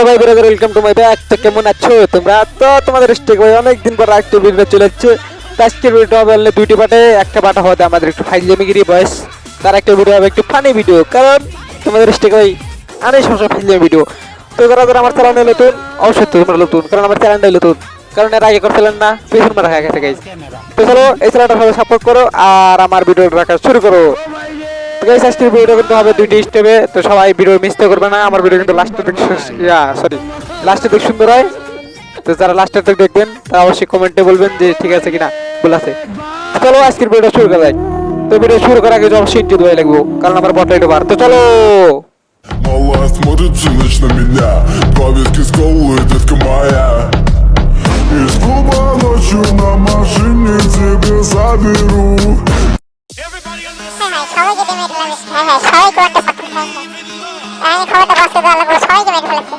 ভাই brother, welcome to my back. তো কেমন আছো তোমরা? তো তোমাদের স্টেক ভাই অনেকদিন পর একটা ভিডিও চলে যাচ্ছে। আজকের ভিডিওটা হবে দুইটি পার্টে। একটা পার্ট হবে আমাদের একটু ফাইজলামিগিরি বয়স, তার একটা ভিডিও হবে একটু ফানি ভিডিও, কারণ তোমাদের স্টেক ভাই আরে সবসময় ফাইজলামি ভিডিও। তো যারা যারা আমার চ্যানেলে নতুন, অবশ্যই তোমরা নতুন, কারণ আমার চ্যানেলটাই নতুন, কারণ এর আগে করছিলেন না, পেছন মারা হয়ে গেছে গাইস। তো চলো এই চ্যানেলটা সবাই সাপোর্ট করো আর আমার ভিডিওটা দেখা শুরু করো। গাইস আজকের ভিডিও কিন্তু হবে দুইটি স্টেপে, তো সবাই ভিডিও মিস করবে না। আমার ভিডিও কিন্তু লাস্টের দিক লাস্টের দিক সুন্দর হয়। তো যারা লাস্টের দিক দেখবেন তারা অবশ্যই কমেন্টে বলবেন যে ঠিক আছে কিনা, ভুল আছে। চলো আজকের ভিডিও শুরু করা যায়। তো ভিডিও শুরু করার আগে অবশ্যই ইন্ট্রো দেওয়া লাগবে, কারণ আমার বটলাইট বার। তো চলো। Мала смотрит всю ночь на меня. Два виски с колой, детка моя. Из клуба ночью на машине тебе заберу. সবাইকে মেরে ফেলেছে। সবাইকে ওয়ানটা পাঠাতে চাইছে। আমি খবরটা বসকে দেওয়া লাগলো, সবাইকে মেরে ফেলেছে।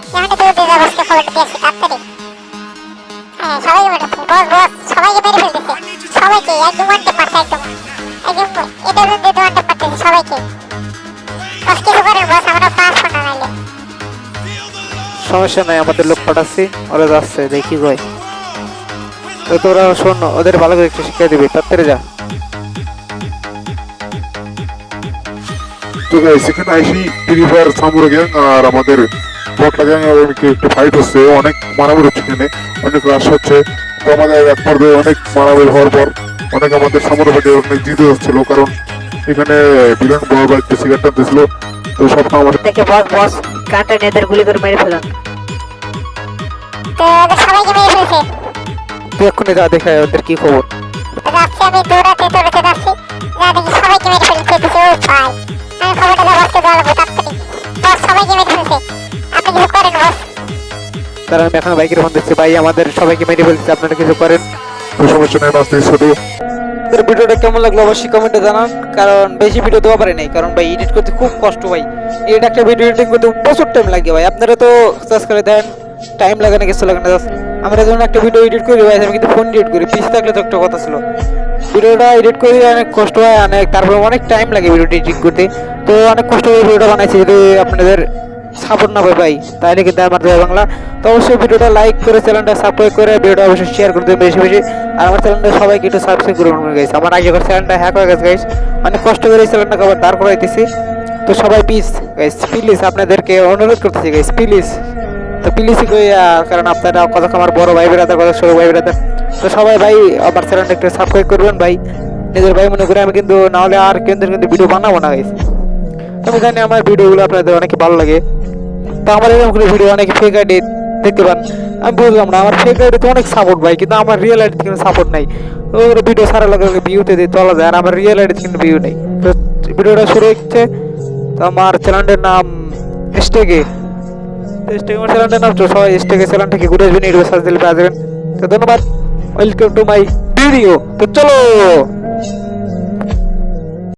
এখানে তো দিয়ে যাবো, বসকে খবরটা দিয়েছি তাড়াতাড়ি। সবাইকে মেরেছে বস, সবাইকে মেরে ফেলতেছে। সবাইকে একদম ওয়ানটা পাঠাতে, একদম এটা দিয়ে ওয়ানটা পাঠাতে সবাইকে। বস কিছু করেন বস, আমরা পাস না নাইলে। সমস্যা নাই, আমাদের লোক পাঠাচ্ছি, ওরা যাচ্ছে, দেখি কই। তো তোরা শোন, ওদের ভালো করে একটু শিখিয়ে দিবি, তাড়াতাড়ি যা। তো গাইস এখানে আইসি রিভার সামুরা গ্যাং আর আমাদের বটলা গ্যাং একটু ফাইট হচ্ছে, অনেক মারামারি হচ্ছে, এখানে অনেক রাশ হচ্ছে। তো আমাদের এক পর্যায়ে অনেক মারামারি হওয়ার পর অনেক আমাদের সামুরা বাড়ি অনেক জিতে যাচ্ছিল, কারণ এখানে বিরান বড় বাড়িতে সিগারেট টানতেছিল। তো সব আমাদের দেখে বস কাঁটা নিয়ে এদের গুলি করে মেরে ফেলান। তো ওদের সবাইকে মেরে ফেলেছে। তুই এক্ষুনি যা, দেখায় ওদের কি খবর। যাচ্ছি আমি দৌড়াতে যাচ্ছি। যা দেখি সবাইকে মেরে ফেলেছে, কিছু পাই। আমি খবরটা দেওয়া বসকে দেওয়া লাগবে তাড়াতাড়ি। বস সবাইকে মেরে ফেলেছে, আপনি কিছু করেন বস। তারা আমি এখন বাইকের ফোন দিচ্ছি, ভাই আমাদের সবাইকে মেরে ফেলছে, আপনারা কিছু করেন। কোনো সমস্যা নেই, বাঁচতে ছোট। ভিডিওটা কেমন লাগলো অবশ্যই কমেন্টে জানান, কারণ বেশি ভিডিও দেওয়া পারে নাই, কারণ ভাই এডিট করতে খুব কষ্ট ভাই। এটা একটা ভিডিও এডিটিং করতে প্রচুর টাইম লাগে ভাই। আপনারা তো সার্চ করে দেন, টাইম লাগে না, কিছু লাগে না। আমরা যখন একটা ভিডিও এডিট করি ভাই, আমি কিন্তু ফোন এডিট করি, পিছিয়ে থাকলে তো একটা কথা ছিল। ভিডিওটা এডিট করে অনেক কষ্ট হয়, অনেক, তারপরে অনেক টাইম লাগে ভিডিওটা এডিট করতে। তো অনেক কষ্ট করে ভিডিওটা বানাইছি, যদি আপনাদের সাপোর্ট না পাই ভাই, তাহলে কিন্তু আমার জয় বাংলা। তো অবশ্যই ভিডিওটা লাইক করে, চ্যানেলটা সাবস্ক্রাইব করে, ভিডিওটা অবশ্যই শেয়ার করে দেবেন বেশি বেশি। আর আমার চ্যানেলটা সবাইকে একটু সাবস্ক্রাইব করে নেবেন গাইস। আমার আগে চ্যানেলটা হ্যাক হয়ে গেছে গাইস, অনেক কষ্ট করে এই চ্যানেলটাকে আবার দাঁড় করাইতেছি। তো সবাই প্লিজ গাইস, প্লিজ আপনাদেরকে অনুরোধ করতেছি গাইস, প্লিজ। তো প্লিজই কই, কারণ আপনারা কথা আমার বড় ভাই বেরাদার, কথা ছোট ভাই বেরাদার। তো সবাই ভাই আমার চ্যানেলটা একটু সাবস্ক্রাইব করবেন ভাই, নিজের ভাই মনে করে। আমি কিন্তু নাহলে আর কিন্তু ভিডিও বানাবো না গাইস। আমি জানি আমার ভিডিওগুলো আপনাদের অনেক ভালো লাগে। তো আমার এরকম করে ভিডিও অনেকে ফেক আইডি দেখতে পান, আমি বুঝলাম না। আমার ফেক আইডিতে অনেক সাপোর্ট ভাই, কিন্তু আমার রিয়েল আইডিতে কিন্তু সাপোর্ট নাই। ওর ভিডিও সারা লাগে ভিউতে দিয়ে চলা যায়, আর আমার রিয়েল আইডিতে কিন্তু ভিউ নেই। তো ভিডিওটা শুরু হচ্ছে। তো আমার চ্যানেলটার নাম স্টেগে, আমার চ্যানেলটার নাম তো সবাই স্টেগে চ্যানেলটাকে ঘুরে আসবেন, ইউটিউবে সার্চ দিলে পেয়ে যাবেন। তো ধন্যবাদ, ওয়েলকাম টু মাই ভিডিও। তো চলো।